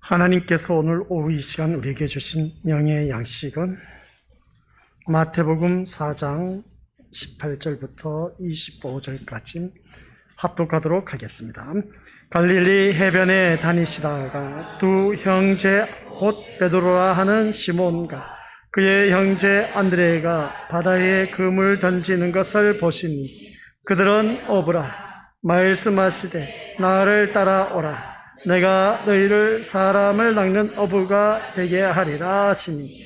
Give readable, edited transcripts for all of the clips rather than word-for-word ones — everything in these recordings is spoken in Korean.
하나님께서 오늘 오후 이 시간 우리에게 주신 영의 양식은 마태복음 4장 18절부터 25절까지 합독하도록 하겠습니다. 갈릴리 해변에 다니시다가 두 형제 곧 베드로라 하는 시몬과 그의 형제 안드레가 바다에 그물 던지는 것을 보시니 그들은 어부라 말씀하시되 나를 따라오라 내가 너희를 사람을 낚는 어부가 되게 하리라 하시니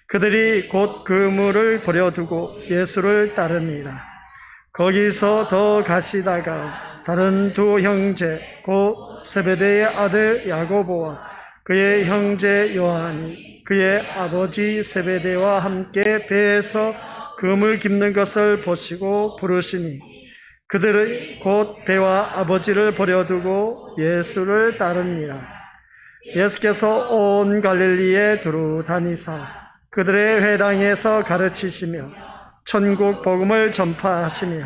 그들이 곧 그물을 버려두고 예수를 따르니라. 거기서 더 가시다가 다른 두 형제 곧 세베대의 아들 야고보와 그의 형제 요한이 그의 아버지 세베대와 함께 배에서 그물 깁는 것을 보시고 부르시니 그들이 곧 배와 아버지를 버려두고 예수를 따르니라. 예수께서 온 갈릴리에 두루 다니사 그들의 회당에서 가르치시며 천국 복음을 전파하시며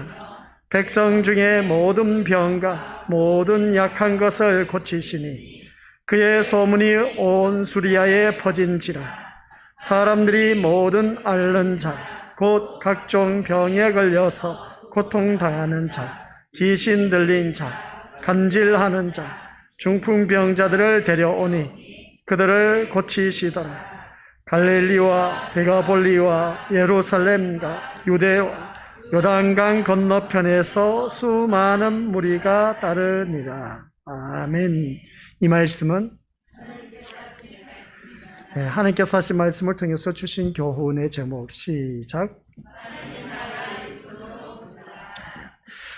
백성 중에 모든 병과 모든 약한 것을 고치시니 그의 소문이 온 수리아에 퍼진지라. 사람들이 모든 앓는 자 곧 각종 병에 걸려서 고통당하는 자, 귀신 들린 자, 간질하는 자, 중풍병자들을 데려오니 그들을 고치시더라. 갈릴리와 데가볼리와 예루살렘과 유대와 요단강 건너편에서 수많은 무리가 따르니라. 아멘. 이 말씀은 하나님께서 하신 말씀을 통해서 주신 교훈의 제목 시작.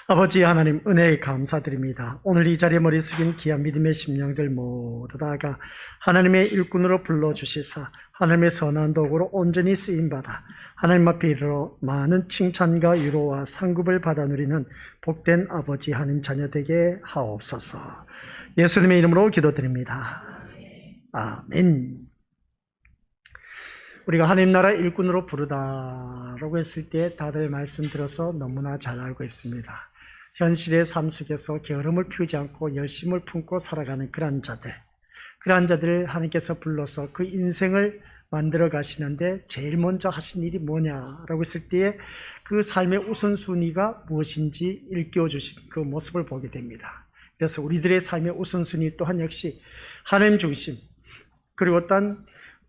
아버지 하나님 은혜에 감사드립니다. 오늘 이 자리에 머리 숙인 귀한 믿음의 심령들 모두 다가 하나님의 일꾼으로 불러주시사 하나님의 선한 도구로 온전히 쓰임받아 하나님 앞에 이르러 많은 칭찬과 위로와 상급을 받아 누리는 복된 아버지 하나님 자녀 되게 하옵소서. 예수님의 이름으로 기도드립니다. 아멘. 우리가 하나님 나라 일꾼으로 부르다라고 했을 때 다들 말씀 들어서 너무나 잘 알고 있습니다. 현실의 삶 속에서 게으름을 피우지 않고 열심을 품고 살아가는 그러한 자들을 하나님께서 불러서 그 인생을 만들어 가시는데 제일 먼저 하신 일이 뭐냐라고 했을 때에 그 삶의 우선순위가 무엇인지 일깨워 주신 그 모습을 보게 됩니다. 그래서 우리들의 삶의 우선순위 또한 역시 하나님 중심 그리고 어떤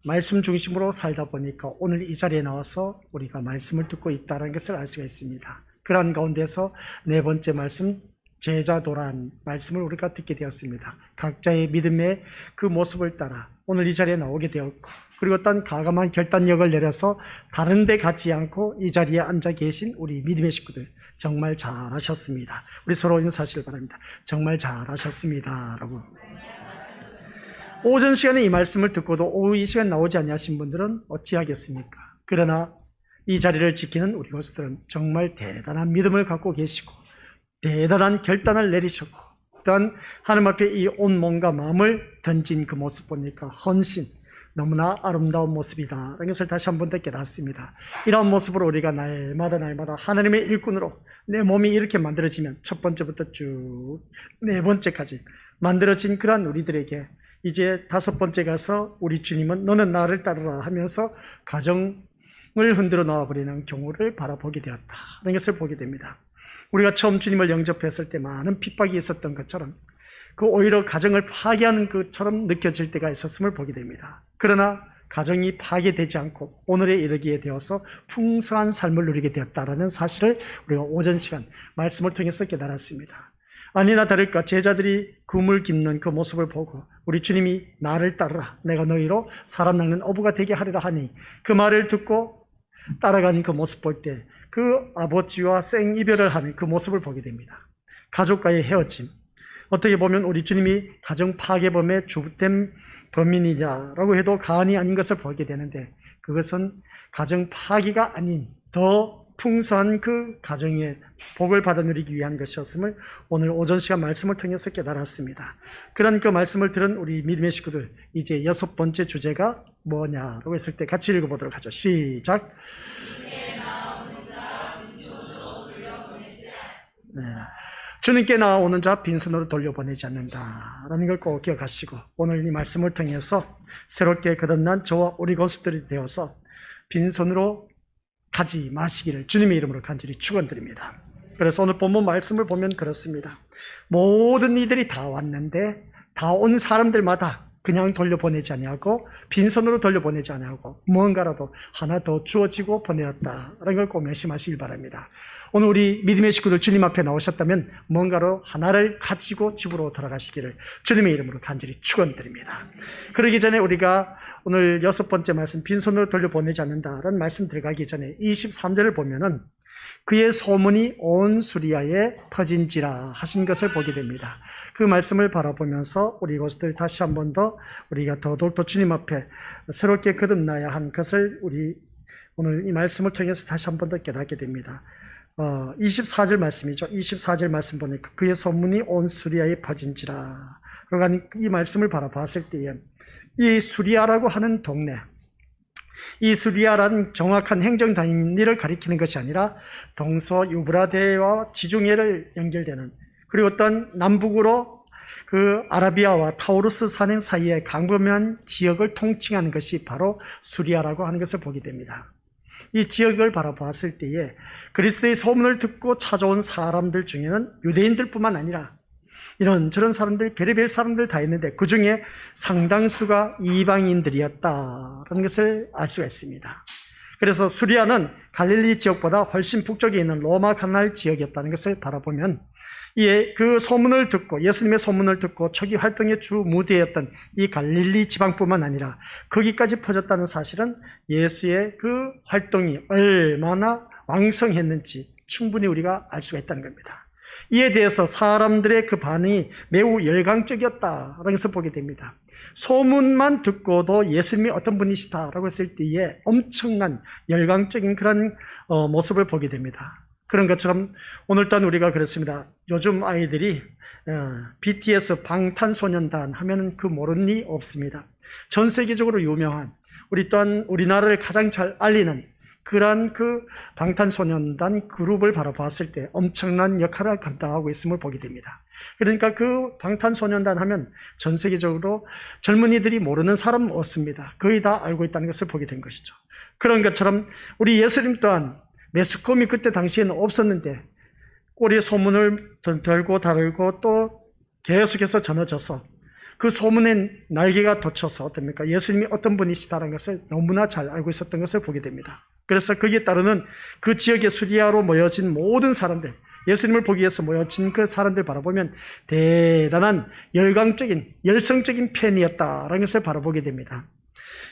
말씀 중심으로 살다 보니까 오늘 이 자리에 나와서 우리가 말씀을 듣고 있다는 것을 알 수가 있습니다. 그러한 가운데서 네 번째 말씀 제자도란 말씀을 우리가 듣게 되었습니다. 각자의 믿음의 그 모습을 따라 오늘 이 자리에 나오게 되었고 그리고 어떤 가감한 결단력을 내려서 다른 데 가지 않고 이 자리에 앉아 계신 우리 믿음의 식구들 정말 잘하셨습니다. 우리 서로 인사하시길 바랍니다. 정말 잘하셨습니다 라고. 오전 시간에 이 말씀을 듣고도 오후 이 시간 나오지 아니하신 분들은 어찌하겠습니까? 그러나 이 자리를 지키는 우리 교수들은 정말 대단한 믿음을 갖고 계시고 대단한 결단을 내리셨고 또한 하나님 앞에 이 온 몸과 마음을 던진 그 모습 보니까 헌신, 너무나 아름다운 모습이다 라는 것을 다시 한 번 더 깨닫습니다. 이런 모습으로 우리가 날마다 하나님의 일꾼으로 내 몸이 이렇게 만들어지면 첫 번째부터 쭉 네 번째까지 만들어진 그러한 우리들에게 이제 다섯 번째 가서 우리 주님은 너는 나를 따르라 하면서 가정을 흔들어 놓아버리는 경우를 바라보게 되었다는 것을 보게 됩니다. 우리가 처음 주님을 영접했을 때 많은 핍박이 있었던 것처럼 그 오히려 가정을 파괴하는 것처럼 느껴질 때가 있었음을 보게 됩니다. 그러나 가정이 파괴되지 않고 오늘에 이르기에 되어서 풍성한 삶을 누리게 되었다는 사실을 우리가 오전 시간 말씀을 통해서 깨달았습니다. 아니나 다를까 제자들이 그물 깁는 그 모습을 보고 우리 주님이 나를 따르라 내가 너희로 사람 낚는 어부가 되게 하리라 하니 그 말을 듣고 따라가는 그 모습 볼 때 그 아버지와 생이별을 하는 그 모습을 보게 됩니다. 가족과의 헤어짐, 어떻게 보면 우리 주님이 가정 파괴범의 주된 범인이냐라고 해도 과언이 아닌 것을 보게 되는데 그것은 가정 파괴가 아닌 더 풍성한 그 가정의 복을 받아 누리기 위한 것이었음을 오늘 오전 시간 말씀을 통해서 깨달았습니다. 그런 그 말씀을 들은 우리 믿음의 식구들 이제 여섯 번째 주제가 뭐냐라고 했을 때 같이 읽어보도록 하죠. 시작. 네. 주님께 나아오는 자 빈손으로 돌려보내지 않는다라는 걸 꼭 기억하시고 오늘 이 말씀을 통해서 새롭게 거듭난 저와 우리 고수들이 되어서 빈손으로 가지 마시기를 주님의 이름으로 간절히 축원드립니다. 그래서 오늘 본문 말씀을 보면 그렇습니다. 모든 이들이 다 왔는데 다 온 사람들마다 그냥 돌려보내지 아니하고 빈손으로 돌려보내지 아니하고 무언가라도 하나 더 주어지고 보내었다라는 걸 꼭 명심하시길 바랍니다. 오늘 우리 믿음의 식구들 주님 앞에 나오셨다면 뭔가로 하나를 가지고 집으로 돌아가시기를 주님의 이름으로 간절히 축원드립니다. 그러기 전에 우리가 오늘 6번째 말씀 빈손으로 돌려보내지 않는다라는 말씀 들어가기 전에 23절을 보면은 그의 소문이 온 수리아에 퍼진지라 하신 것을 보게 됩니다. 그 말씀을 바라보면서 우리 이것들 다시 한 번 더 우리가 더더욱 주님 앞에 새롭게 거듭나야 한 것을 우리 오늘 이 말씀을 통해서 다시 한 번 더 깨닫게 됩니다. 24절 말씀이죠. 24절 말씀 보니까 그의 소문이 온 수리아에 퍼진지라. 그러니까 이 말씀을 바라봤을 때에 이 수리아라고 하는 동네, 이 수리아라는 정확한 행정 단위를 가리키는 것이 아니라 동서 유브라데와 지중해를 연결되는 그리고 어떤 남북으로 그 아라비아와 타우루스 산행 사이의 광범위한 지역을 통칭하는 것이 바로 수리아라고 하는 것을 보게 됩니다. 이 지역을 바라봤을 때에 그리스도의 소문을 듣고 찾아온 사람들 중에는 유대인들뿐만 아니라 이런저런 사람들, 별의별 사람들 다 있는데 그 중에 상당수가 이방인들이었다라는 것을 알 수가 있습니다. 그래서 수리아는 갈릴리 지역보다 훨씬 북쪽에 있는 로마 카날 지역이었다는 것을 바라보면 그 소문을 듣고 예수님의 소문을 듣고 초기 활동의 주 무대였던 이 갈릴리 지방뿐만 아니라 거기까지 퍼졌다는 사실은 예수의 그 활동이 얼마나 왕성했는지 충분히 우리가 알 수가 있다는 겁니다. 이에 대해서 사람들의 그 반응이 매우 열광적이었다라는 것을 보게 됩니다. 소문만 듣고도 예수님이 어떤 분이시다라고 했을 때에 엄청난 열광적인 그런 모습을 보게 됩니다. 그런 것처럼 오늘 또한 우리가 그렇습니다. 요즘 아이들이 BTS 방탄소년단 하면 그 모르는 이 없습니다. 전 세계적으로 유명한 우리 또한 우리나라를 가장 잘 알리는 그러한 그 방탄소년단 그룹을 바라봤을 때 엄청난 역할을 감당하고 있음을 보게 됩니다. 그러니까 그 방탄소년단 하면 전 세계적으로 젊은이들이 모르는 사람 없습니다. 거의 다 알고 있다는 것을 보게 된 것이죠. 그런 것처럼 우리 예수님 또한 매스컴이 그때 당시에는 없었는데 꼬리에 소문을 들고 다르고 또 계속해서 전해져서 그 소문에 날개가 돋쳐서 어떻습니까? 예수님이 어떤 분이시다는 것을 너무나 잘 알고 있었던 것을 보게 됩니다. 그래서 거기에 따르는 그 지역의 수리아로 모여진 모든 사람들, 예수님을 보기 위해서 모여진 그 사람들 바라보면 대단한 열광적인, 열성적인 팬이었다라는 것을 바라보게 됩니다.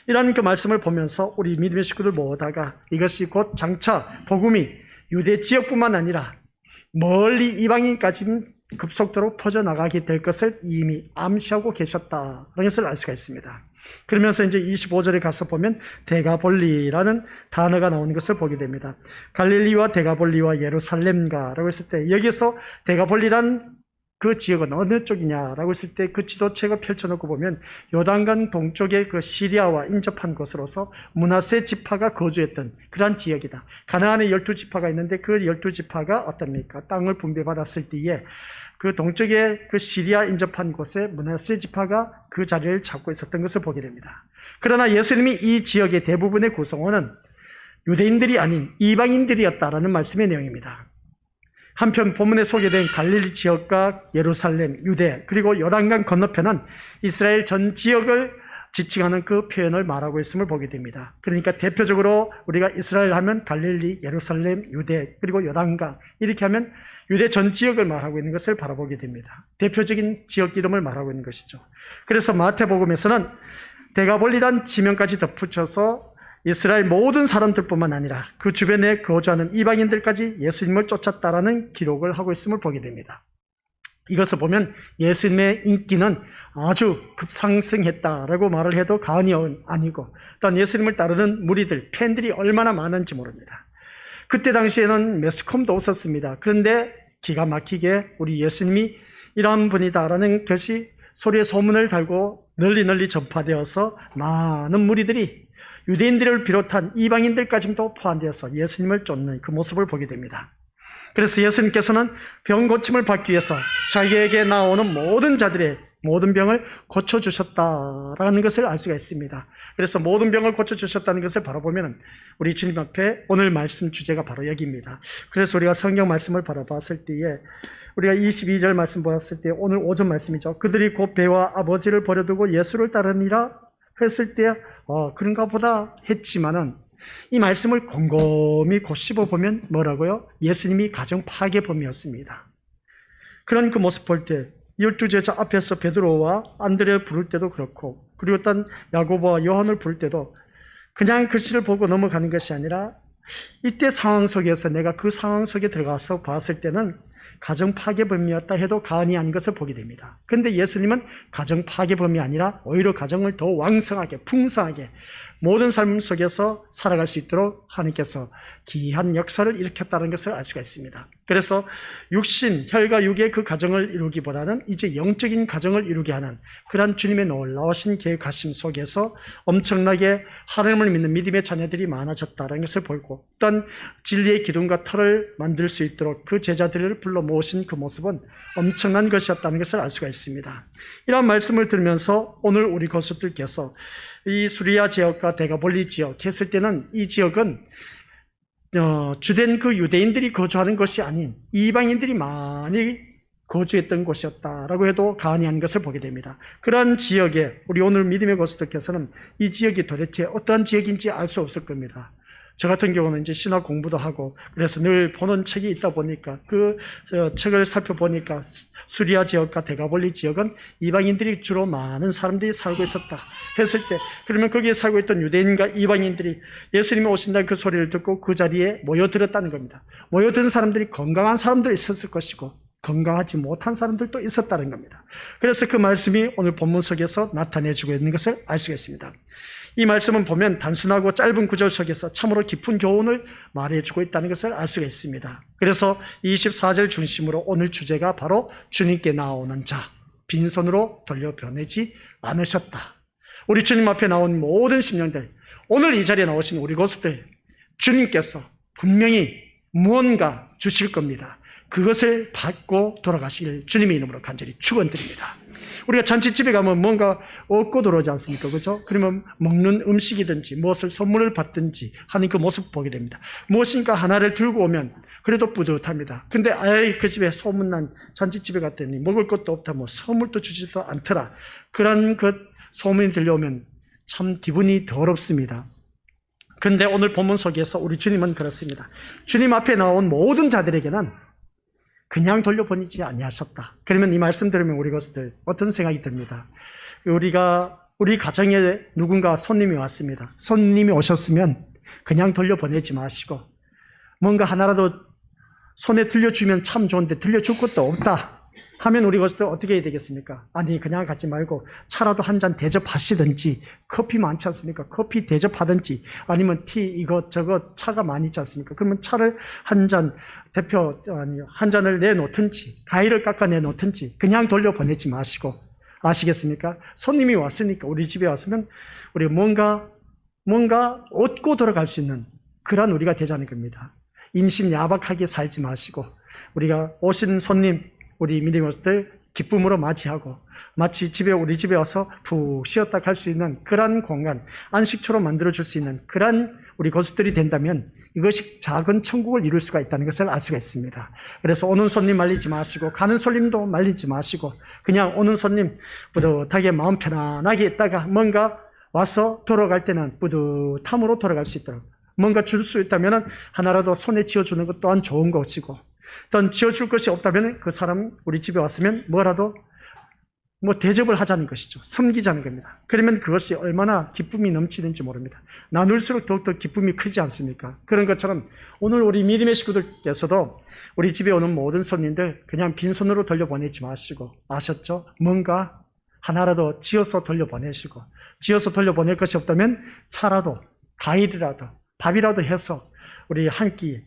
이런 그 말씀을 보면서 우리 믿음의 식구들 모두가 이것이 곧 장차 복음이 유대 지역뿐만 아니라 멀리 이방인까지 급속도로 퍼져나가게 될 것을 이미 암시하고 계셨다는 것을 알 수가 있습니다. 그러면서 이제 25절에 가서 보면 데가볼리라는 단어가 나오는 것을 보게 됩니다. 갈릴리와 데가볼리와 예루살렘가라고 했을 때 여기서 데가볼리란 그 지역은 어느 쪽이냐라고 했을 때 그 지도책을 펼쳐놓고 보면 요단강 동쪽의 그 시리아와 인접한 곳으로서 므낫세 지파가 거주했던 그러한 지역이다. 가나안에 12지파가 있는데 그 12지파가 어떻습니까? 땅을 분배받았을 때에 그 동쪽에 그 시리아 인접한 곳에 므낫세 지파가 그 자리를 잡고 있었던 것을 보게 됩니다. 그러나 예수님이 이 지역의 대부분의 구성원은 유대인들이 아닌 이방인들이었다라는 말씀의 내용입니다. 한편 본문에 소개된 갈릴리 지역과 예루살렘, 유대 그리고 요단강 건너편은 이스라엘 전 지역을 지칭하는 그 표현을 말하고 있음을 보게 됩니다. 그러니까 대표적으로 우리가 이스라엘 하면 갈릴리, 예루살렘, 유대 그리고 요단강 이렇게 하면 유대 전 지역을 말하고 있는 것을 바라보게 됩니다. 대표적인 지역 이름을 말하고 있는 것이죠. 그래서 마태복음에서는 데가볼리란 지명까지 덧붙여서 이스라엘 모든 사람들뿐만 아니라 그 주변에 거주하는 이방인들까지 예수님을 쫓았다라는 기록을 하고 있음을 보게 됩니다. 이것을 보면 예수님의 인기는 아주 급상승했다라고 말을 해도 과언이 아니고 또한 예수님을 따르는 무리들, 팬들이 얼마나 많은지 모릅니다. 그때 당시에는 매스컴도 없었습니다. 그런데 기가 막히게 우리 예수님이 이러한 분이다라는 것이 소리의 소문을 달고 널리 전파되어서 많은 무리들이 유대인들을 비롯한 이방인들까지도 포함되어서 예수님을 쫓는 그 모습을 보게 됩니다. 그래서 예수님께서는 병 고침을 받기 위해서 자기에게 나오는 모든 자들의 모든 병을 고쳐주셨다라는 것을 알 수가 있습니다. 그래서 모든 병을 고쳐주셨다는 것을 바로 보면 우리 주님 앞에 오늘 말씀 주제가 바로 여기입니다. 그래서 우리가 성경 말씀을 바로 봤을 때에 우리가 22절 말씀 보았을 때 오늘 5절 말씀이죠. 그들이 곧 배와 아버지를 버려두고 예수를 따르니라 했을 때 그런가 보다 했지만은 이 말씀을 곰곰이 곱씹어보면 뭐라고요? 예수님이 가정 파괴범이었습니다. 그런 그 모습 볼 때 12제자 앞에서 베드로와 안드레를 부를 때도 그렇고 그리고 또 야고보와 요한을 부를 때도 그냥 글씨를 보고 넘어가는 것이 아니라 이때 상황 속에서 내가 그 상황 속에 들어가서 봤을 때는 가정 파괴범이었다 해도 과언이 아닌 것을 보게 됩니다. 그런데 예수님은 가정 파괴범이 아니라 오히려 가정을 더 왕성하게 풍성하게 모든 삶 속에서 살아갈 수 있도록 하나님께서 기이한 역사를 일으켰다는 것을 알 수가 있습니다. 그래서 육신, 혈과 육의 그 가정을 이루기보다는 이제 영적인 가정을 이루게 하는 그러한 주님의 놀라우신 계획하심 속에서 엄청나게 하나님을 믿는 믿음의 자녀들이 많아졌다는 것을 보고 어떤 진리의 기둥과 터를 만들 수 있도록 그 제자들을 불러 모으신 그 모습은 엄청난 것이었다는 것을 알 수가 있습니다. 이런 말씀을 들으면서 오늘 우리 고수들께서 이 수리아 지역과 데가볼리 지역 했을 때는 이 지역은 주된 그 유대인들이 거주하는 것이 아닌 이방인들이 많이 거주했던 곳이었다라고 해도 과언이 아닌 것을 보게 됩니다. 그런 지역에 우리 오늘 믿음의 고수들께서는 이 지역이 도대체 어떠한 지역인지 알 수 없을 겁니다. 저 같은 경우는 이제 신학 공부도 하고 그래서 늘 보는 책이 있다 보니까 그 책을 살펴보니까 수리아 지역과 데가볼리 지역은 이방인들이 주로 많은 사람들이 살고 있었다 했을 때 그러면 거기에 살고 있던 유대인과 이방인들이 예수님이 오신다는 그 소리를 듣고 그 자리에 모여들었다는 겁니다. 모여든 사람들이 건강한 사람도 있었을 것이고 건강하지 못한 사람들도 있었다는 겁니다. 그래서 그 말씀이 오늘 본문 속에서 나타내주고 있는 것을 알 수가 있습니다. 이 말씀은 보면 단순하고 짧은 구절 속에서 참으로 깊은 교훈을 말해주고 있다는 것을 알 수가 있습니다. 그래서 24절 중심으로 오늘 주제가 바로 주님께 나오는 자, 빈손으로 돌려보내지 않으셨다. 우리 주님 앞에 나온 모든 심령들, 오늘 이 자리에 나오신 우리 고수들, 주님께서 분명히 무언가 주실 겁니다. 그것을 받고 돌아가시길 주님의 이름으로 간절히 축원드립니다. 우리가 잔치집에 가면 뭔가 얻고 들어오지 않습니까? 그렇죠? 그러면 먹는 음식이든지 무엇을 선물을 받든지 하는 그 모습 보게 됩니다. 무엇인가 하나를 들고 오면 그래도 뿌듯합니다. 근데 그 집에 소문난 잔치집에 갔더니 먹을 것도 없다, 뭐 선물도 주지도 않더라. 그런 그 소문이 들려오면 참 기분이 더럽습니다. 근데 오늘 본문 속에서 우리 주님은 그렇습니다. 주님 앞에 나온 모든 자들에게는 그냥 돌려보내지 아니하셨다. 그러면 이 말씀 들으면 우리 것들 어떤 생각이 듭니다. 우리 가정에 누군가 손님이 왔습니다. 손님이 오셨으면 그냥 돌려보내지 마시고 뭔가 하나라도 손에 들려주면 참 좋은데 들려줄 것도 없다 하면 우리 것들 어떻게 해야 되겠습니까? 아니 그냥 가지 말고 차라도 한 잔 대접하시든지 커피 많지 않습니까? 커피 대접하든지 아니면 티 이것저것 차가 많이 있지 않습니까? 그러면 차를 한 잔을 내놓든지 가위를 깎아 내놓든지 그냥 돌려보내지 마시고 아시겠습니까? 손님이 왔으니까 우리 집에 왔으면 우리 뭔가 얻고 돌아갈 수 있는 그런 우리가 되자는 겁니다. 임신야박하게 살지 마시고 우리가 오신 손님 우리 믿음의 것들 기쁨으로 맞이하고 마치 우리 집에 와서 푹 쉬었다 갈 수 있는 그런 공간, 안식처로 만들어줄 수 있는 그런 우리 고수들이 된다면 이것이 작은 천국을 이룰 수가 있다는 것을 알 수가 있습니다. 그래서 오는 손님 말리지 마시고 가는 손님도 말리지 마시고 그냥 오는 손님 뿌듯하게 마음 편안하게 있다가 뭔가 와서 돌아갈 때는 뿌듯함으로 돌아갈 수 있도록 뭔가 줄 수 있다면 하나라도 손에 쥐어주는 것 또한 좋은 것이고 또 쥐어줄 것이 없다면 그 사람 우리 집에 왔으면 뭐라도 대접을 하자는 것이죠. 섬기자는 겁니다. 그러면 그것이 얼마나 기쁨이 넘치는지 모릅니다. 나눌수록 더욱더 기쁨이 크지 않습니까? 그런 것처럼 오늘 우리 믿음의 식구들께서도 우리 집에 오는 모든 손님들 그냥 빈손으로 돌려보내지 마시고 아셨죠? 뭔가 하나라도 지어서 돌려보내시고 지어서 돌려보낼 것이 없다면 차라도 과일이라도 밥이라도 해서 우리 한 끼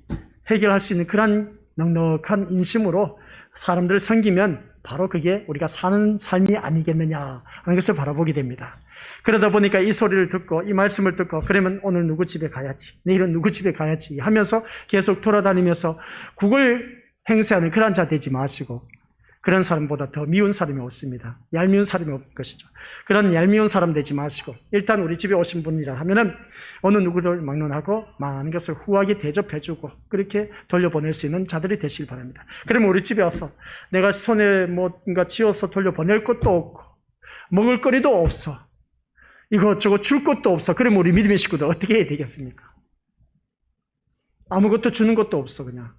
해결할 수 있는 그런 넉넉한 인심으로 사람들을 섬기면 바로 그게 우리가 사는 삶이 아니겠느냐 하는 것을 바라보게 됩니다. 그러다 보니까 이 소리를 듣고 이 말씀을 듣고 그러면 오늘 누구 집에 가야지, 내일은 누구 집에 가야지 하면서 계속 돌아다니면서 국을 행세하는 그런 자 되지 마시고, 그런 사람보다 더 미운 사람이 없습니다. 얄미운 사람이 없을 것이죠. 그런 얄미운 사람 되지 마시고, 일단 우리 집에 오신 분이라 하면은 어느 누구를 막론하고 많은 것을 후하게 대접해주고 그렇게 돌려보낼 수 있는 자들이 되시길 바랍니다. 그러면 우리 집에 와서 내가 손에 뭔가 쥐어서 돌려보낼 것도 없고 먹을 거리도 없어, 이것저것 줄 것도 없어. 그러면 우리 믿음의 식구들 어떻게 해야 되겠습니까? 아무것도 주는 것도 없어. 그냥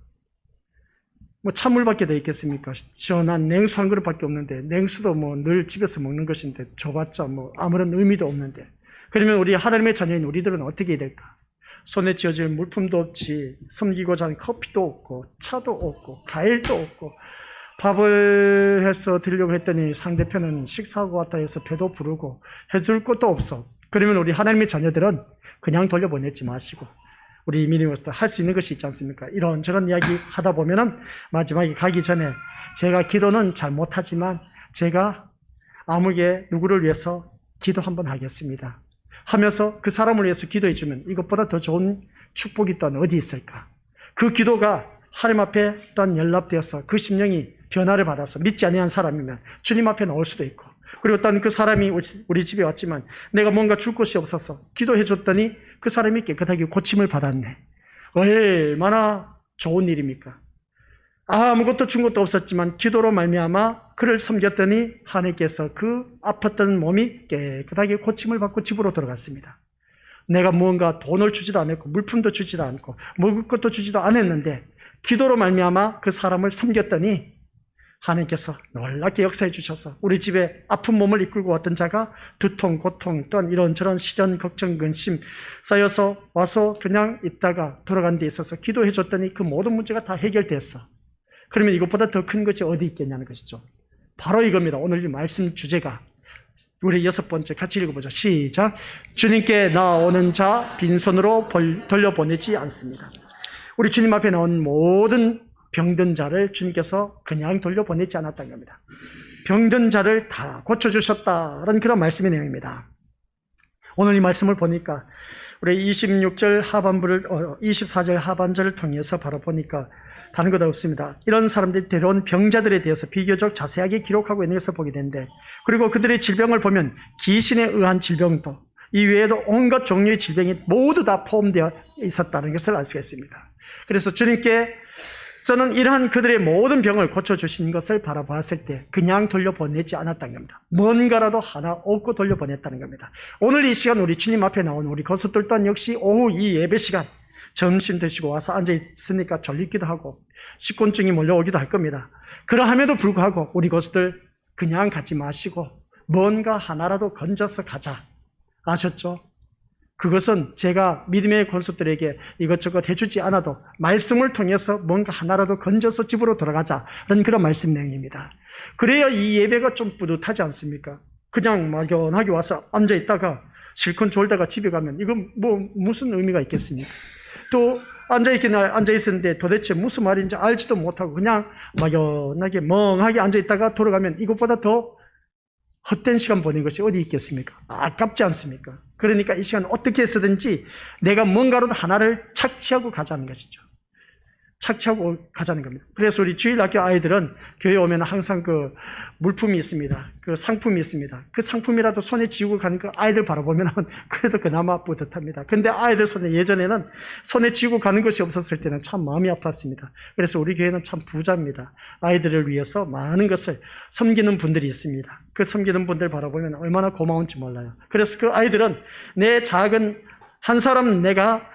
뭐 찬물밖에 돼 있겠습니까? 시원한 냉수 한 그릇밖에 없는데, 냉수도 뭐 늘 집에서 먹는 것인데 줘봤자 뭐 아무런 의미도 없는데, 그러면 우리 하나님의 자녀인 우리들은 어떻게 해야 될까? 손에 쥐어질 물품도 없지, 섬기고자 하는 커피도 없고 차도 없고 과일도 없고, 밥을 해서 드리려고 했더니 상대편은 식사하고 왔다 해서 배도 부르고 해줄 것도 없어. 그러면 우리 하나님의 자녀들은 그냥 돌려보내지 마시고 우리 믿음으로서 할 수 있는 것이 있지 않습니까? 이런저런 이야기 하다 보면은 마지막에 가기 전에 제가 기도는 잘 못하지만 제가 아무개 누구를 위해서 기도 한번 하겠습니다 하면서 그 사람을 위해서 기도해 주면 이것보다 더 좋은 축복이 또한 어디 있을까? 그 기도가 하나님 앞에 또한 연락되어서 그 심령이 변화를 받아서 믿지 아니한 사람이면 주님 앞에 나올 수도 있고, 그리고 또한 그 사람이 우리 집에 왔지만 내가 뭔가 줄 것이 없어서 기도해 줬더니 그 사람이 깨끗하게 고침을 받았네. 얼마나 좋은 일입니까? 아무것도 준 것도 없었지만 기도로 말미암아 그를 섬겼더니 하나님께서 그 아팠던 몸이 깨끗하게 고침을 받고 집으로 돌아갔습니다. 내가 무언가 돈을 주지도 않았고 물품도 주지도 않고 먹을 것도 주지도 않았는데 기도로 말미암아 그 사람을 섬겼더니 하나님께서 놀랍게 역사해 주셔서 우리 집에 아픈 몸을 이끌고 왔던 자가 두통, 고통, 또한 이런저런 시련, 걱정, 근심 쌓여서 와서 그냥 있다가 돌아간 데 있어서 기도해 줬더니 그 모든 문제가 다 해결됐어. 그러면 이것보다 더 큰 것이 어디 있겠냐는 것이죠. 바로 이겁니다. 오늘 이 말씀 주제가. 우리 6번째 같이 읽어보죠. 시작. 주님께 나오는 자 빈손으로 돌려보내지 않습니다. 우리 주님 앞에 나온 모든 병든 자를 주님께서 그냥 돌려보내지 않았다는 겁니다. 병든 자를 다 고쳐주셨다는 그런 말씀의 내용입니다. 오늘 이 말씀을 보니까 우리 26절 하반부를 24절 하반절을 통해서 바로 보니까 다른 것 없습니다. 이런 사람들이 데려온 병자들에 대해서 비교적 자세하게 기록하고 있는 것을 보게 되는데, 그리고 그들의 질병을 보면 귀신에 의한 질병도 이 외에도 온갖 종류의 질병이 모두 다 포함되어 있었다는 것을 알 수가 있습니다. 그래서 주님께서는 이러한 그들의 모든 병을 고쳐주신 것을 바라봤을 때 그냥 돌려보내지 않았다는 겁니다. 뭔가라도 하나 얻고 돌려보냈다는 겁니다. 오늘 이 시간 우리 주님 앞에 나온 우리 거수들 또한 역시 오후 이 예배 시간 점심 드시고 와서 앉아있으니까 졸리기도 하고 식곤증이 몰려오기도 할 겁니다. 그러함에도 불구하고 우리 거수들 그냥 가지 마시고 뭔가 하나라도 건져서 가자. 아셨죠? 그것은 제가 믿음의 권속들에게 이것저것 해주지 않아도 말씀을 통해서 뭔가 하나라도 건져서 집으로 돌아가자는 그런 말씀 내용입니다. 그래야 이 예배가 좀 뿌듯하지 않습니까? 그냥 막연하게 와서 앉아있다가 실컷 졸다가 집에 가면 이건 뭐 무슨 의미가 있겠습니까? 또 앉아있었는데 도대체 무슨 말인지 알지도 못하고 그냥 막연하게 멍하게 앉아있다가 돌아가면 이것보다 더 헛된 시간 보낸 것이 어디 있겠습니까? 아깝지 않습니까? 그러니까 이 시간 어떻게 해서든지 내가 뭔가로도 하나를 착취하고 가자는 것이죠. 착취하고 가자는 겁니다. 그래서 우리 주일학교 아이들은 교회 오면 항상 그 물품이 있습니다. 그 상품이 있습니다. 그 상품이라도 손에 쥐고 가는 그 아이들 바라보면 그래도 그나마 뿌듯합니다. 근데 아이들 손에 예전에는 손에 쥐고 가는 것이 없었을 때는 참 마음이 아팠습니다. 그래서 우리 교회는 참 부자입니다. 아이들을 위해서 많은 것을 섬기는 분들이 있습니다. 그 섬기는 분들 바라보면 얼마나 고마운지 몰라요. 그래서 그 아이들은 내 작은 한 사람 내가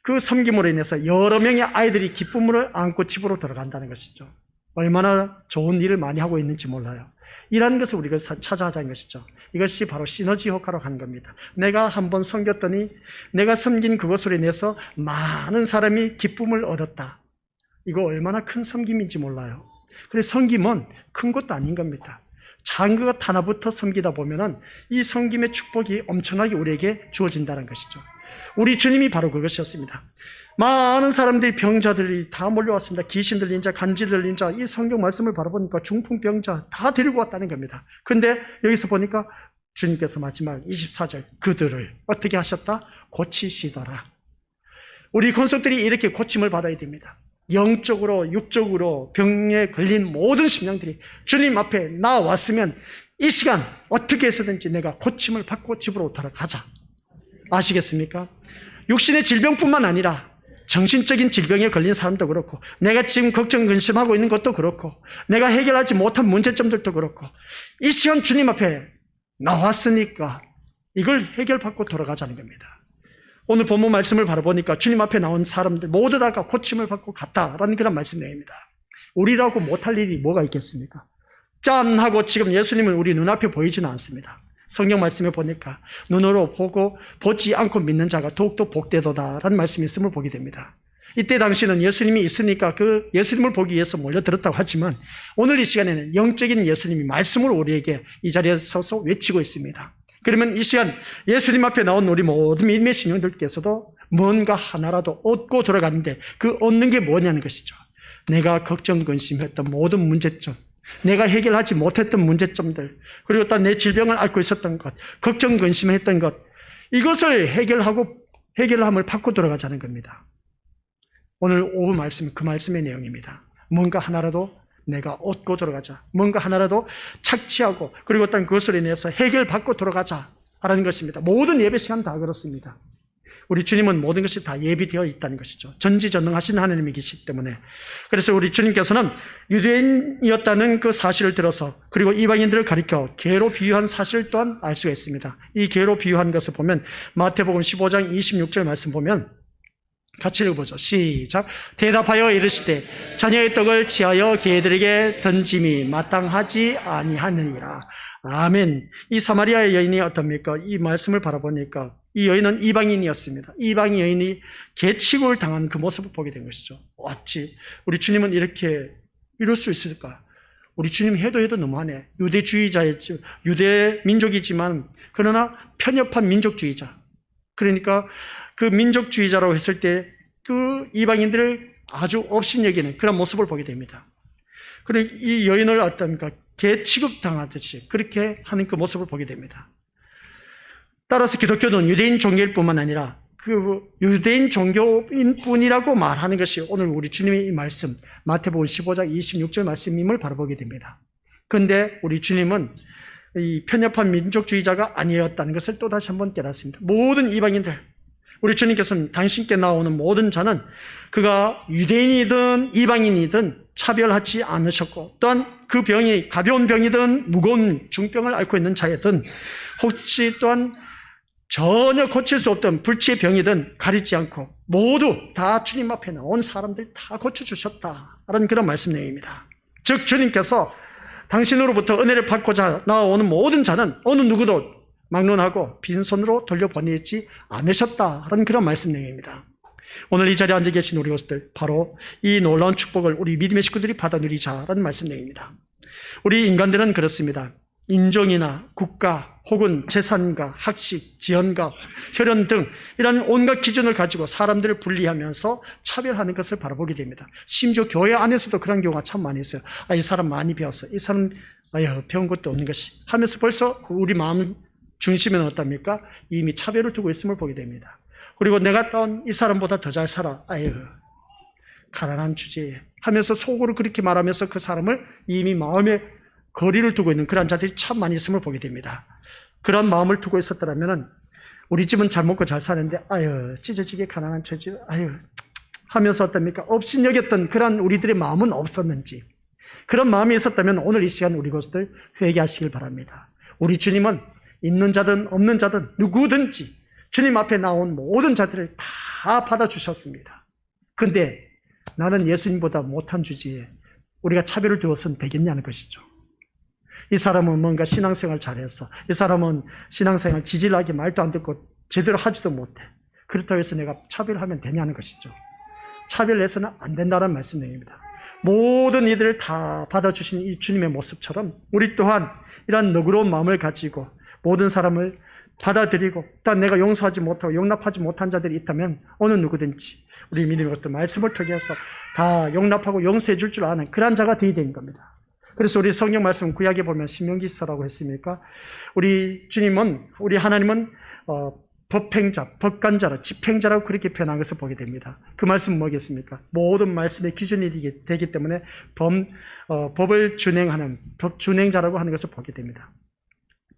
그 섬김으로 인해서 여러 명의 아이들이 기쁨을 안고 집으로 들어간다는 것이죠. 얼마나 좋은 일을 많이 하고 있는지 몰라요. 이라는 것을 우리가 찾아하자는 것이죠. 이것이 바로 시너지 효과로 가는 겁니다. 내가 한번 섬겼더니 내가 섬긴 그것으로 인해서 많은 사람이 기쁨을 얻었다. 이거 얼마나 큰 섬김인지 몰라요. 그래서 섬김은 큰 것도 아닌 겁니다. 작은 것 하나부터 섬기다 보면은 이 섬김의 축복이 엄청나게 우리에게 주어진다는 것이죠. 우리 주님이 바로 그것이었습니다. 많은 사람들이 병자들이 다 몰려왔습니다. 귀신 들린 자, 간지 들린 자, 이 성경 말씀을 바라보니까 중풍병자 다 데리고 왔다는 겁니다. 근데 여기서 보니까 주님께서 마지막 24절 그들을 어떻게 하셨다? 고치시더라. 우리 권속들이 이렇게 고침을 받아야 됩니다. 영적으로 육적으로 병에 걸린 모든 심령들이 주님 앞에 나왔으면 이 시간 어떻게 해서든지 내가 고침을 받고 집으로 돌아가자. 아시겠습니까? 육신의 질병뿐만 아니라 정신적인 질병에 걸린 사람도 그렇고 내가 지금 걱정 근심하고 있는 것도 그렇고 내가 해결하지 못한 문제점들도 그렇고 이 시간 주님 앞에 나왔으니까 이걸 해결받고 돌아가자는 겁니다. 오늘 본문 말씀을 바라보니까 주님 앞에 나온 사람들 모두 다가 고침을 받고 갔다라는 그런 말씀 내용입니다. 우리라고 못할 일이 뭐가 있겠습니까? 짠 하고 지금 예수님은 우리 눈앞에 보이지는 않습니다. 성경 말씀에 보니까 눈으로 보고 보지 않고 믿는 자가 더욱더 복되도다라는 말씀이 있음을 보게 됩니다. 이때 당시는 예수님이 있으니까 그 예수님을 보기 위해서 몰려들었다고 하지만 오늘 이 시간에는 영적인 예수님이 말씀을 우리에게 이 자리에 서서 외치고 있습니다. 그러면 이 시간 예수님 앞에 나온 우리 모든 믿음의 신령들께서도 뭔가 하나라도 얻고 돌아가는데 그 얻는 게 뭐냐는 것이죠. 내가 걱정 근심했던 모든 문제점, 내가 해결하지 못했던 문제점들, 그리고 또 내 질병을 앓고 있었던 것, 걱정 근심했던 것, 이것을 해결함을 받고 돌아가자는 겁니다. 오늘 오후 말씀, 그 말씀의 내용입니다. 뭔가 하나라도 내가 얻고 돌아가자. 뭔가 하나라도 착취하고 그리고 어떤 그것을 인해서 해결받고 돌아가자라는 것입니다. 모든 예배 시간 다 그렇습니다. 우리 주님은 모든 것이 다 예비되어 있다는 것이죠. 전지전능하신 하나님이 계시기 때문에. 그래서 우리 주님께서는 유대인이었다는 그 사실을 들어서 그리고 이방인들을 가리켜 개로 비유한 사실 또한 알 수가 있습니다. 이 개로 비유한 것을 보면 마태복음 15장 26절 말씀 보면 같이 읽어보죠. 시작. 대답하여 이르시되 자녀의 떡을 취하여 개들에게 던짐이 마땅하지 아니하느니라. 아멘. 이 사마리아의 여인이 어떻습니까? 이 말씀을 바라보니까 이 여인은 이방인이었습니다. 이방인 여인이 개취급을 당한 그 모습을 보게 된 것이죠. 어찌 우리 주님은 이렇게 이럴 수 있을까? 우리 주님 해도 너무하네. 유대주의자였죠. 유대 민족이지만 그러나 편협한 민족주의자. 그러니까 그 민족주의자라고 했을 때 그 이방인들을 아주 업신여기는 그런 모습을 보게 됩니다. 그리고 이 여인을 어떻습니까? 개 취급당하듯이 그렇게 하는 그 모습을 보게 됩니다. 따라서 기독교는 유대인 종교일 뿐만 아니라 그 유대인 종교인 뿐이라고 말하는 것이 오늘 우리 주님의 이 말씀 마태복음 15장 26절 말씀임을 바라보게 됩니다. 그런데 우리 주님은 이 편협한 민족주의자가 아니었다는 것을 또다시 한번 깨닫습니다. 모든 이방인들, 우리 주님께서는 당신께 나오는 모든 자는 그가 유대인이든 이방인이든 차별하지 않으셨고 또한 그 병이 가벼운 병이든 무거운 중병을 앓고 있는 자이든 혹시 또한 전혀 고칠 수 없던 불치의 병이든 가리지 않고 모두 다 주님 앞에 나온 사람들 다 고쳐주셨다라는 그런 말씀 내용입니다. 즉 주님께서 당신으로부터 은혜를 받고자 나오는 모든 자는 어느 누구도 막론하고 빈손으로 돌려보내지 않으셨다라는 그런 말씀 내용입니다. 오늘 이 자리에 앉아 계신 우리 것들 바로 이 놀라운 축복을 우리 믿음의 식구들이 받아 누리자라는 말씀 내용입니다. 우리 인간들은 그렇습니다. 인종이나 국가 혹은 재산과 학식, 지연과 혈연 등 이런 온갖 기준을 가지고 사람들을 분리하면서 차별하는 것을 바라보게 됩니다. 심지어 교회 안에서도 그런 경우가 참 많이 있어요. 이 사람 많이 배웠어. 이 사람 배운 것도 없는 것이 하면서 벌써 우리 마음 중심에는 어떻습니까? 이미 차별을 두고 있음을 보게 됩니다. 그리고 내가 또 이 사람보다 더 잘 살아. 가난한 주제에 하면서 속으로 그렇게 말하면서 그 사람을 이미 마음에 거리를 두고 있는 그런 자들이 참 많이 있음을 보게 됩니다. 그런 마음을 두고 있었더라면 우리 집은 잘 먹고 잘 사는데 찢어지게 가난한 처지 하면서 어떻습니까? 업신여겼던 그런 우리들의 마음은 없었는지 그런 마음이 있었다면 오늘 이 시간 우리 것들 회개하시길 바랍니다. 우리 주님은 있는 자든 없는 자든 누구든지 주님 앞에 나온 모든 자들을 다 받아주셨습니다. 근데 나는 예수님보다 못한 주제에 우리가 차별을 두어서는 되겠냐는 것이죠. 이 사람은 뭔가 신앙생활 잘해서 이 사람은 신앙생활 지질하게 말도 안 듣고 제대로 하지도 못해. 그렇다고 해서 내가 차별하면 되냐는 것이죠. 차별해서는 안 된다는 말씀 내용입니다. 모든 이들을 다 받아주신 이 주님의 모습처럼 우리 또한 이러한 너그러운 마음을 가지고 모든 사람을 받아들이고 또 내가 용서하지 못하고 용납하지 못한 자들이 있다면 어느 누구든지 우리 믿음의 것들 말씀을 통해서 다 용납하고 용서해 줄 줄 아는 그러한 자가 되어야 되는 겁니다. 그래서 우리 성경 말씀 구약에 보면 신명기서라고 했습니까? 우리 주님은, 우리 하나님은 법행자, 법관자라, 집행자라고 그렇게 표현한 것을 보게 됩니다. 그 말씀은 뭐겠습니까? 모든 말씀의 기준이 되기 때문에 법을 준행하는 법준행자라고 하는 것을 보게 됩니다.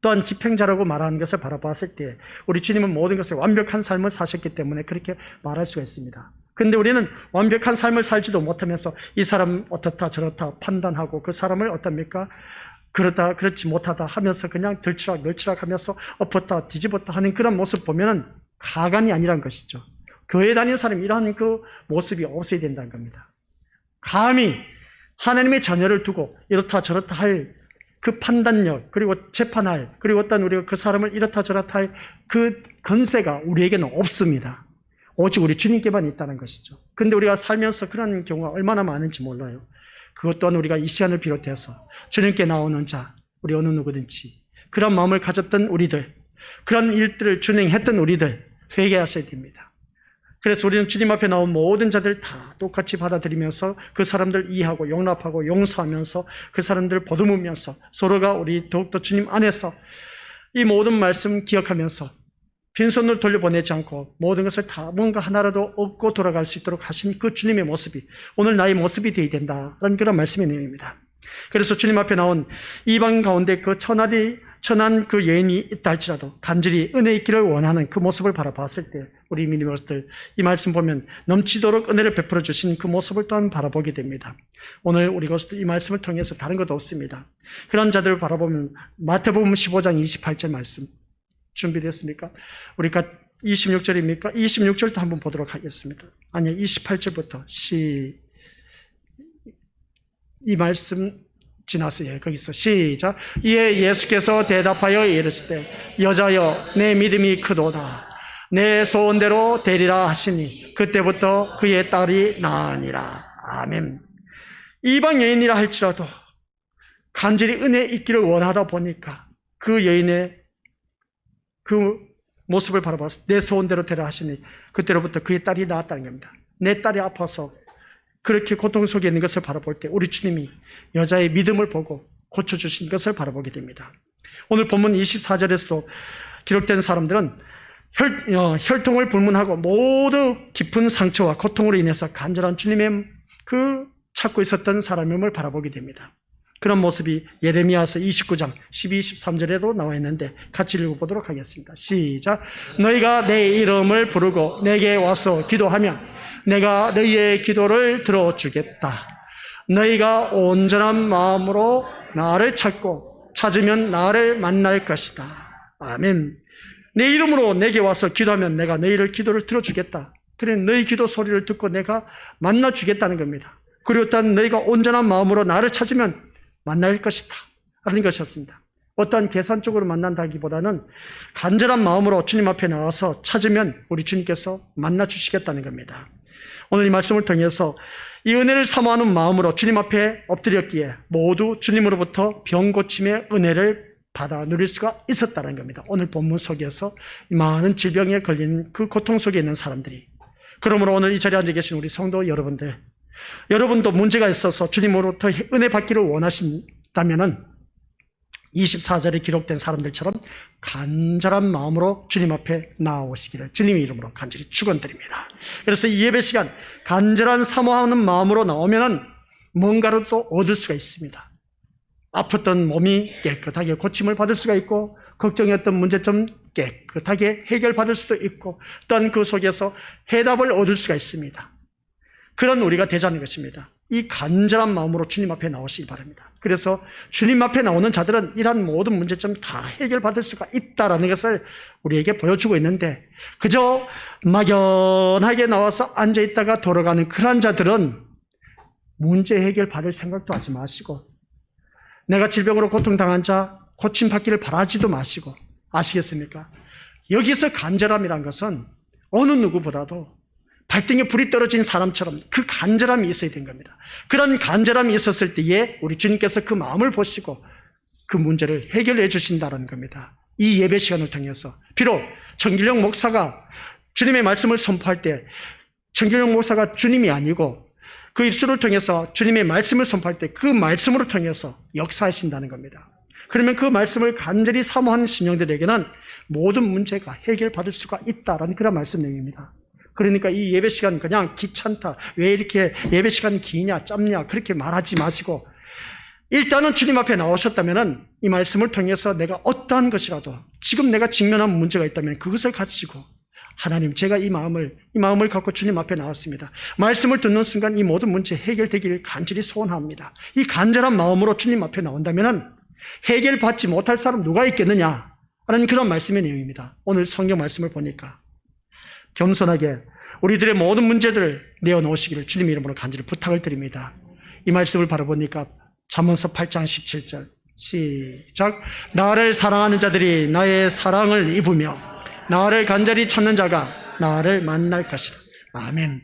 또한 집행자라고 말하는 것을 바라봤을 때 우리 주님은 모든 것을 완벽한 삶을 사셨기 때문에 그렇게 말할 수가 있습니다. 그런데 우리는 완벽한 삶을 살지도 못하면서 이 사람 어떻다 저렇다 판단하고 그 사람을 어떻습니까? 그렇다 그렇지 못하다 하면서 그냥 널치락 하면서 엎었다 뒤집었다 하는 그런 모습 보면은 가관이 아니란 것이죠. 교회 다니는 사람이 이러한 그 모습이 없어야 된다는 겁니다. 감히 하나님의 자녀를 두고 이렇다 저렇다 할 그 판단력, 그리고 재판할, 그리고 어떤 우리가 그 사람을 이렇다 저렇다 할 그 권세가 우리에게는 없습니다. 오직 우리 주님께만 있다는 것이죠. 근데 우리가 살면서 그런 경우가 얼마나 많은지 몰라요. 그것 또한 우리가 이 시간을 비롯해서 주님께 나오는 자, 우리 어느 누구든지 그런 마음을 가졌던 우리들, 그런 일들을 준행했던 우리들 회개하셔야 됩니다. 그래서 우리는 주님 앞에 나온 모든 자들 다 똑같이 받아들이면서 그 사람들 이해하고 용납하고 용서하면서 그 사람들을 보듬으면서 서로가 우리 더욱더 주님 안에서 이 모든 말씀 기억하면서 빈손으로 돌려보내지 않고 모든 것을 다 뭔가 하나라도 얻고 돌아갈 수 있도록 하신 그 주님의 모습이 오늘 나의 모습이 되어야 된다는 그런 말씀의 내용입니다. 그래서 주님 앞에 나온 이방 가운데 그 천한 그 여인이 있다 할지라도 간절히 은혜 있기를 원하는 그 모습을 바라봤을 때 우리 믿음의 것들 이 말씀 보면 넘치도록 은혜를 베풀어 주신 그 모습을 또한 바라보게 됩니다. 오늘 우리 것들 이 말씀을 통해서 다른 것도 없습니다. 그런 자들을 바라보면 마태복음 15장 28절 말씀 준비됐습니까? 우리가 26절입니까? 26절도 한번 보도록 하겠습니다. 아니요, 28절부터 이 말씀 지나서 거기서 시작. 이에 예수께서 대답하여 이르시되 여자여 내 믿음이 크도다. 내 소원대로 되리라 하시니 그때부터 그의 딸이 나으니라. 아멘. 이방 여인이라 할지라도 간절히 은혜 있기를 원하다 보니까 그 여인의 그 모습을 바라봐서 내 소원대로 되라 하시니 그때로부터 그의 딸이 나았다는 겁니다. 내 딸이 아파서 그렇게 고통 속에 있는 것을 바라볼 때 우리 주님이 여자의 믿음을 보고 고쳐주신 것을 바라보게 됩니다. 오늘 본문 24절에서도 기록된 사람들은 혈통을 불문하고 모두 깊은 상처와 고통으로 인해서 간절한 주님의 그 찾고 있었던 사람임을 바라보게 됩니다. 그런 모습이 예레미야서 29장 12, 13절에도 나와 있는데 같이 읽어보도록 하겠습니다. 시작. 너희가 내 이름을 부르고 내게 와서 기도하면 내가 너희의 기도를 들어주겠다. 너희가 온전한 마음으로 나를 찾으면 나를 만날 것이다. 아멘. 내 이름으로 내게 와서 기도하면 내가 너희를 기도를 들어주겠다. 그래 너희 기도 소리를 듣고 내가 만나주겠다는 겁니다. 그리고 또한 너희가 온전한 마음으로 나를 찾으면 만날 것이다 하는 것이었습니다. 어떠한 계산적으로 만난다기보다는 간절한 마음으로 주님 앞에 나와서 찾으면 우리 주님께서 만나주시겠다는 겁니다. 오늘 이 말씀을 통해서 이 은혜를 사모하는 마음으로 주님 앞에 엎드렸기에 모두 주님으로부터 병 고침의 은혜를 받아 누릴 수가 있었다는 겁니다. 오늘 본문 속에서 많은 질병에 걸린 그 고통 속에 있는 사람들이, 그러므로 오늘 이 자리에 앉아 계신 우리 성도 여러분들, 여러분도 문제가 있어서 주님으로부터 은혜 받기를 원하신다면은 24절에 기록된 사람들처럼 간절한 마음으로 주님 앞에 나오시기를 주님의 이름으로 간절히 축원드립니다. 그래서 이 예배 시간 간절한 사모하는 마음으로 나오면은 뭔가를 또 얻을 수가 있습니다. 아팠던 몸이 깨끗하게 고침을 받을 수가 있고, 걱정했던 문제점 깨끗하게 해결받을 수도 있고, 또한 그 속에서 해답을 얻을 수가 있습니다. 그런 우리가 되자는 것입니다. 이 간절한 마음으로 주님 앞에 나오시기 바랍니다. 그래서 주님 앞에 나오는 자들은 이러한 모든 문제점 다 해결받을 수가 있다는 것을 우리에게 보여주고 있는데, 그저 막연하게 나와서 앉아있다가 돌아가는 그런 자들은 문제 해결받을 생각도 하지 마시고, 내가 질병으로 고통당한 자 고침받기를 바라지도 마시고, 아시겠습니까? 여기서 간절함이란 것은 어느 누구보다도 발등에 불이 떨어진 사람처럼 그 간절함이 있어야 된 겁니다. 그런 간절함이 있었을 때에 우리 주님께서 그 마음을 보시고 그 문제를 해결해 주신다는 겁니다. 이 예배 시간을 통해서 비록 정길용 목사가 주님의 말씀을 선포할 때 정길용 목사가 주님이 아니고 그 입술을 통해서 주님의 말씀을 선포할 때 그 말씀으로 통해서 역사하신다는 겁니다. 그러면 그 말씀을 간절히 사모하는 신령들에게는 모든 문제가 해결받을 수가 있다라는 그런 말씀 내용입니다. 그러니까 이 예배 시간 그냥 귀찮다, 왜 이렇게 예배 시간이 기냐 짧냐 그렇게 말하지 마시고 일단은 주님 앞에 나오셨다면 이 말씀을 통해서 내가 어떠한 것이라도 지금 내가 직면한 문제가 있다면 그것을 가지고 하나님, 제가 이 마음을 갖고 주님 앞에 나왔습니다. 말씀을 듣는 순간 이 모든 문제 해결되기를 간절히 소원합니다. 이 간절한 마음으로 주님 앞에 나온다면 해결받지 못할 사람 누가 있겠느냐 하는 그런 말씀의 내용입니다. 오늘 성경 말씀을 보니까 겸손하게 우리들의 모든 문제들을 내어놓으시기를 주님 이름으로 간절히 부탁을 드립니다. 이 말씀을 바라보니까 잠언서 8장 17절 시작. 나를 사랑하는 자들이 나의 사랑을 입으며 나를 간절히 찾는 자가 나를 만날 것이라. 아멘.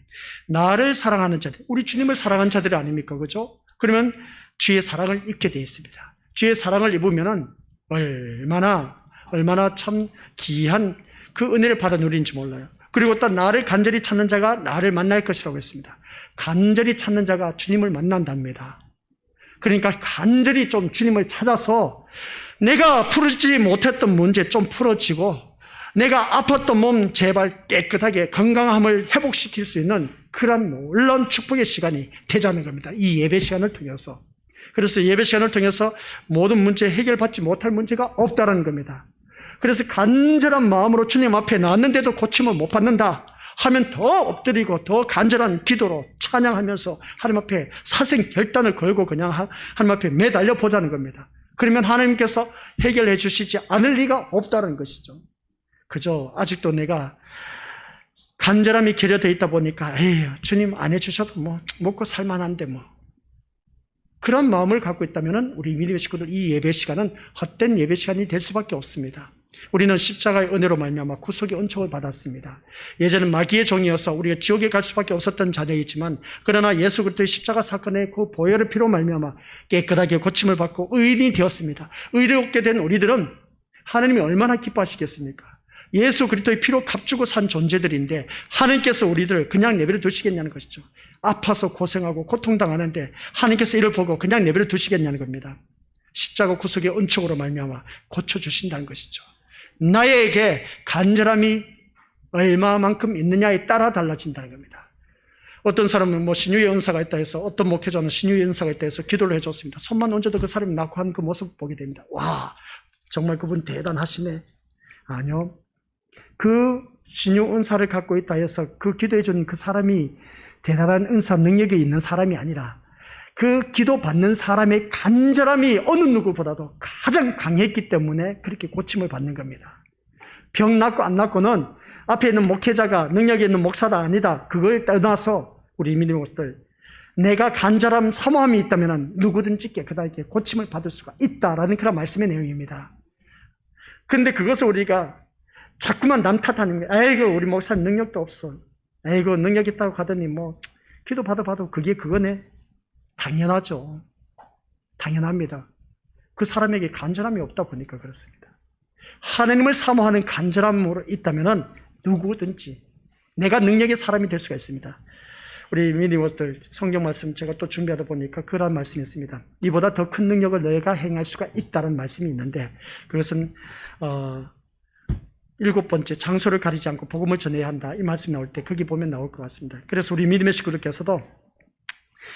나를 사랑하는 자들, 우리 주님을 사랑하는 자들이 아닙니까? 그죠? 그러면 주의 사랑을 입게 되어 있습니다. 주의 사랑을 입으면은 얼마나 참 귀한 그 은혜를 받아 누리는지 몰라요. 그리고 또 나를 간절히 찾는 자가 나를 만날 것이라고 했습니다. 간절히 찾는 자가 주님을 만난답니다. 그러니까 간절히 좀 주님을 찾아서 내가 풀지 못했던 문제 좀 풀어지고 내가 아팠던 몸 제발 깨끗하게 건강함을 회복시킬 수 있는 그런 놀라운 축복의 시간이 되자는 겁니다. 이 예배 시간을 통해서. 그래서 예배 시간을 통해서 모든 문제 해결받지 못할 문제가 없다는 겁니다. 그래서 간절한 마음으로 주님 앞에 나왔는데도 고침을 못 받는다 하면 더 엎드리고 더 간절한 기도로 찬양하면서 하나님 앞에 사생 결단을 걸고 그냥 하나님 앞에 매달려 보자는 겁니다. 그러면 하나님께서 해결해 주시지 않을 리가 없다는 것이죠. 그저 아직도 내가 간절함이 결여되어 있다 보니까 에휴 주님 안 해주셔도 뭐 먹고 살만한데 뭐 그런 마음을 갖고 있다면 우리 믿음의 식구들 이 예배 시간은 헛된 예배 시간이 될 수밖에 없습니다. 우리는 십자가의 은혜로 말미암아 구속의 은총을 받았습니다. 예전엔 마귀의 종이어서 우리가 지옥에 갈 수밖에 없었던 자녀이지만 그러나 예수 그리스도의 십자가 사건의 그 보혈의 피로 말미암아 깨끗하게 고침을 받고 의인이 되었습니다. 의롭게 된 우리들은 하나님이 얼마나 기뻐하시겠습니까? 예수 그리스도의 피로 값주고 산 존재들인데 하나님께서 우리들을 그냥 내버려 두시겠냐는 것이죠. 아파서 고생하고 고통당하는데 하나님께서 이를 보고 그냥 내버려 두시겠냐는 겁니다. 십자가 구속의 은총으로 말미암아 고쳐주신다는 것이죠. 나에게 간절함이 얼마만큼 있느냐에 따라 달라진다는 겁니다. 어떤 사람은 뭐 신유의 은사가 있다 해서 어떤 목회자는 신유의 은사가 있다 해서 기도를 해줬습니다. 손만 얹어도 그 사람이 낫고 하는 그 모습을 보게 됩니다. 와 정말 그분 대단하시네. 아니요. 그 신유 은사를 갖고 있다 해서 그 기도해 준 그 사람이 대단한 은사 능력이 있는 사람이 아니라 그 기도 받는 사람의 간절함이 어느 누구보다도 가장 강했기 때문에 그렇게 고침을 받는 겁니다. 병 낫고 안 낫고는 앞에 있는 목회자가 능력이 있는 목사다 아니다 그걸 떠나서 우리 믿음의 것들 내가 간절함 사모함이 있다면 누구든지 깨끗하게 고침을 받을 수가 있다라는 그런 말씀의 내용입니다. 그런데 그것을 우리가 자꾸만 남 탓하는 거예요. 아이고 우리 목사는 능력도 없어. 아이고 능력 있다고 하더니 뭐 기도 받아봐도 그게 그거네. 당연하죠. 당연합니다. 그 사람에게 간절함이 없다 보니까 그렇습니다. 하나님을 사모하는 간절함으로 있다면 누구든지 내가 능력의 사람이 될 수가 있습니다. 우리 믿음들 성경 말씀 제가 또 준비하다 보니까 그런 말씀이 있습니다. 이보다 더 큰 능력을 너희가 행할 수가 있다는 말씀이 있는데 그것은 7번째 장소를 가리지 않고 복음을 전해야 한다. 이 말씀이 나올 때 거기 보면 나올 것 같습니다. 그래서 우리 믿음의 식구들께서도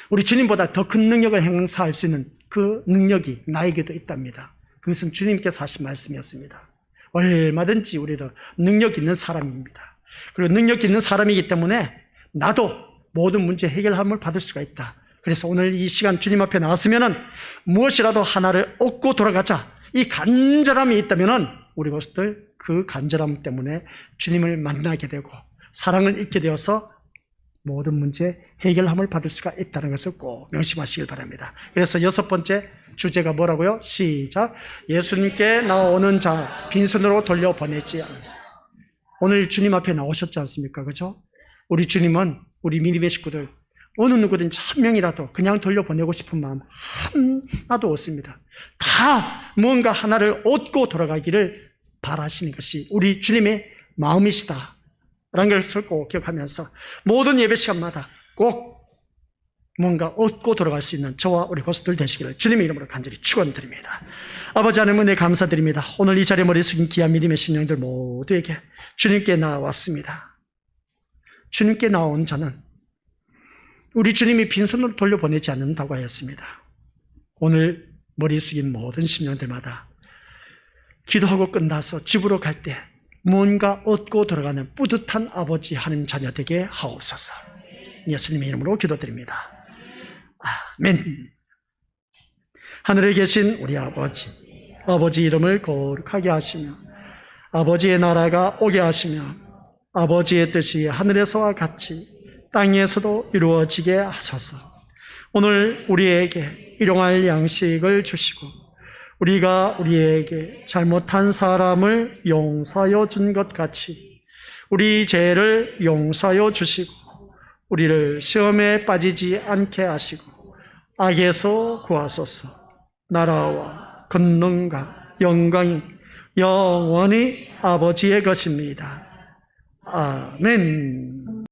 우리 주님보다 더 큰 능력을 행사할 수 있는 그 능력이 나에게도 있답니다. 그것은 주님께서 하신 말씀이었습니다. 얼마든지 우리도 능력 있는 사람입니다. 그리고 능력 있는 사람이기 때문에 나도 모든 문제 해결함을 받을 수가 있다. 그래서 오늘 이 시간 주님 앞에 나왔으면 무엇이라도 하나를 얻고 돌아가자. 이 간절함이 있다면 우리 것들 그 간절함 때문에 주님을 만나게 되고 사랑을 잊게 되어서 모든 문제 해결함을 받을 수가 있다는 것을 꼭 명심하시길 바랍니다. 그래서 6번째 주제가 뭐라고요? 시작. 예수님께 나오는 자 빈손으로 돌려보내지 않습니다. 오늘 주님 앞에 나오셨지 않습니까? 그죠? 우리 주님은 우리 믿음의 식구들 어느 누구든지 한 명이라도 그냥 돌려보내고 싶은 마음 하나도 없습니다. 다 뭔가 하나를 얻고 돌아가기를 바라시는 것이 우리 주님의 마음이시다 라는 것을 꼭 기억하면서 모든 예배 시간마다 꼭 뭔가 얻고 돌아갈 수 있는 저와 우리 고수들 되시기를 주님의 이름으로 간절히 축원드립니다. 아버지 하나님 은혜 감사드립니다. 오늘 이 자리에 머리 숙인 귀한 믿음의 심령들 모두에게 주님께 나왔습니다. 주님께 나온 자는 우리 주님이 빈손으로 돌려보내지 않는다고 하였습니다. 오늘 머리 숙인 모든 심령들마다 기도하고 끝나서 집으로 갈 때 뭔가 얻고 돌아가는 뿌듯한 아버지 하나님 자녀 되게 하옵소서. 예수님의 이름으로 기도드립니다. 아멘. 하늘에 계신 우리 아버지 이름을 거룩하게 하시며 아버지의 나라가 오게 하시며 아버지의 뜻이 하늘에서와 같이 땅에서도 이루어지게 하소서. 오늘 우리에게 일용할 양식을 주시고 우리가 우리에게 잘못한 사람을 용서하여 준 것 같이 우리 죄를 용서하여 주시고 우리를 시험에 빠지지 않게 하시고 악에서 구하소서. 나라와 권능과 영광이 영원히 아버지의 것입니다. 아멘.